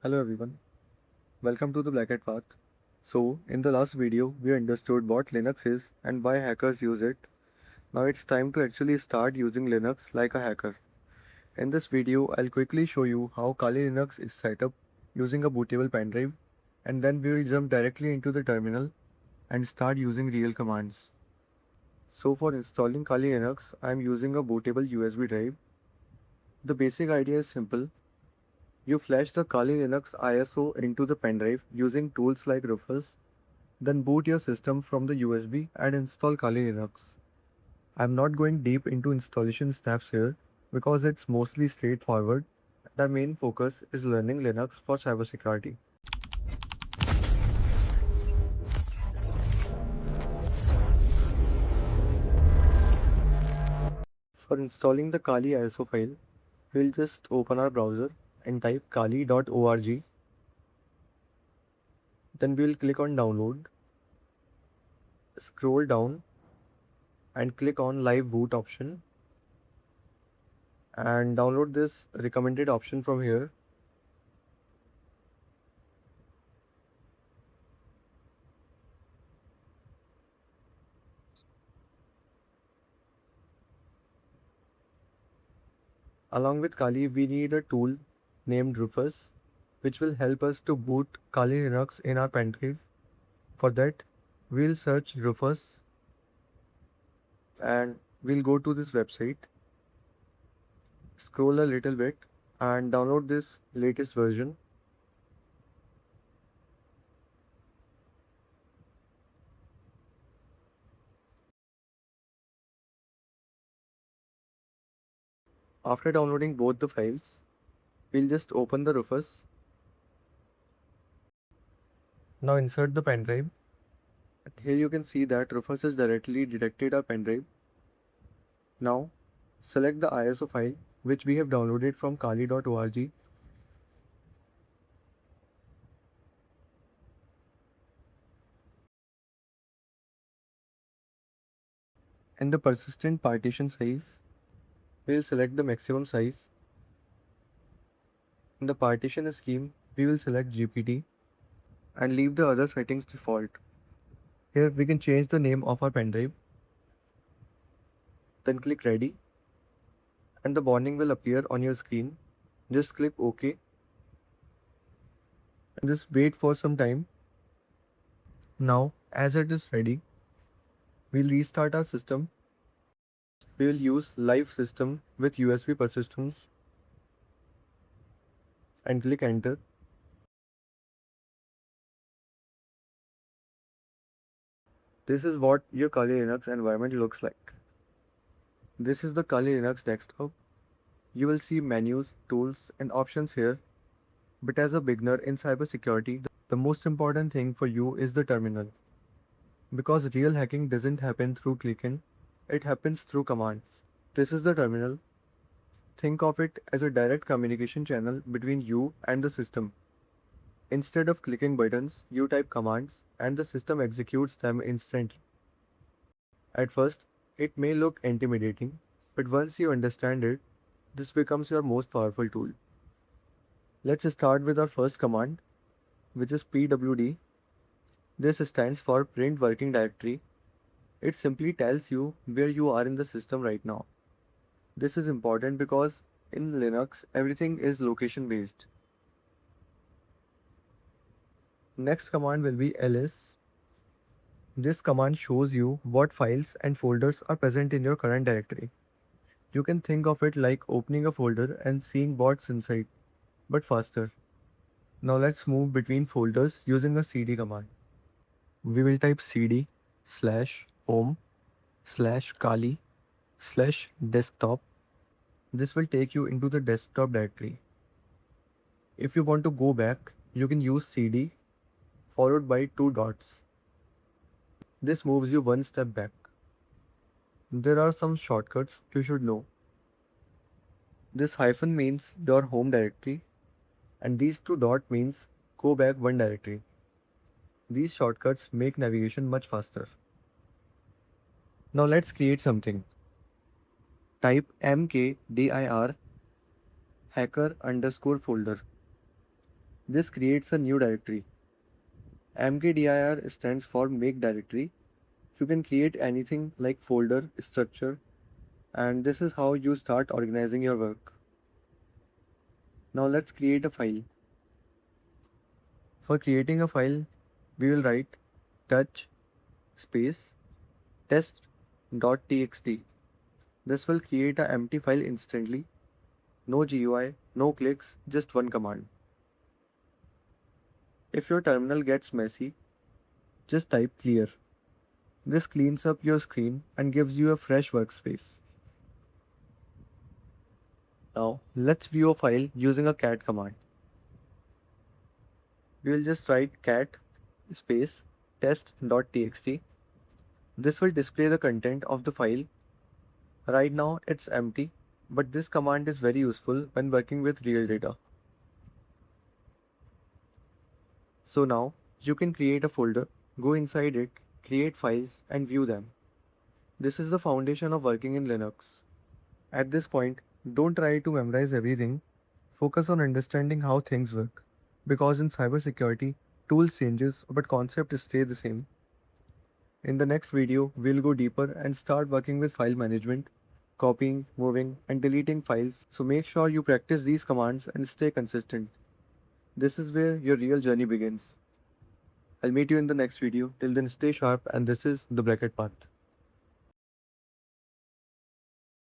Hello everyone, welcome to the BlackHat path. So, in the last video, we understood what Linux is and why hackers use it. Now it's time to actually start using Linux like a hacker. In this video, I'll quickly show you how Kali Linux is set up using a bootable pendrive, and then we will jump directly into the terminal and start using real commands. So for installing Kali Linux, I am using a bootable USB drive. The basic idea is simple. You flash the Kali Linux ISO into the pendrive using tools like Rufus, then boot your system from the USB and install Kali Linux. I'm not going deep into installation steps here because it's mostly straightforward. The main focus is learning Linux for cybersecurity. For installing the Kali ISO file, we'll just open our browser and type kali.org. Then we'll click on download, scroll down and click on live boot option and download this recommended option from here. Along with Kali, we need a tool named Rufus, which will help us to boot Kali Linux in our pendrive. For that, we'll search Rufus and we'll go to this website, scroll a little bit and download this latest version. After downloading both the files, we'll just open the Rufus. Now insert the pendrive. Here you can see that Rufus has directly detected our pendrive. Now select the ISO file which we have downloaded from kali.org. And the persistent partition size, we'll select the maximum size. In the partition scheme, we will select GPT and leave the other settings default. Here we can change the name of our pendrive. Then click ready and the warning will appear on your screen. Just click OK and just wait for some time. Now as it is ready, we'll restart our system. We will use live system with USB persistence and click enter. This is what your Kali Linux environment looks like. This is the Kali Linux desktop. You will see menus, tools and options here. But as a beginner in cybersecurity, the most important thing for you is the terminal. Because real hacking doesn't happen through clicking, it happens through commands. This is the terminal. Think of it as a direct communication channel between you and the system. Instead of clicking buttons, you type commands and the system executes them instantly. At first, it may look intimidating, but once you understand it, this becomes your most powerful tool. Let's start with our first command, which is pwd. This stands for print working directory. It simply tells you where you are in the system right now. This is important because in Linux, everything is location based. Next command will be ls. This command shows you what files and folders are present in your current directory. You can think of it like opening a folder and seeing what's inside, but faster. Now let's move between folders using a cd command. We will type cd /home /kali /desktop. This will take you into the desktop directory. If you want to go back, you can use cd followed by 2 dots. This moves you one step back. There are some shortcuts you should know. This hyphen means your home directory and these 2 dot means go back one directory. These shortcuts make navigation much faster. Now let's create something. Type mkdir hacker_folder. This creates a new directory. mkdir stands for make directory. You can create anything like folder, structure, and this is how you start organizing your work. Now let's create a file. For creating a file, we will write touch space test.txt. This will create an empty file instantly. No GUI, no clicks, just one command. If your terminal gets messy, just type clear. This cleans up your screen and gives you a fresh workspace. Now, let's view a file using a cat command. We will just write cat space test.txt. This will display the content of the file. Right now it's empty, but this command is very useful when working with real data. So now you can create a folder, go inside it, create files and view them. This is the foundation of working in Linux. At this point, don't try to memorize everything. Focus on understanding how things work. Because in cybersecurity, tools changes but concepts stay the same. In the next video, we'll go deeper and start working with file management, copying, moving, and deleting files. So make sure you practice these commands and stay consistent. This is where your real journey begins. I'll meet you in the next video. Till then, stay sharp, and this is the BlackHat Path.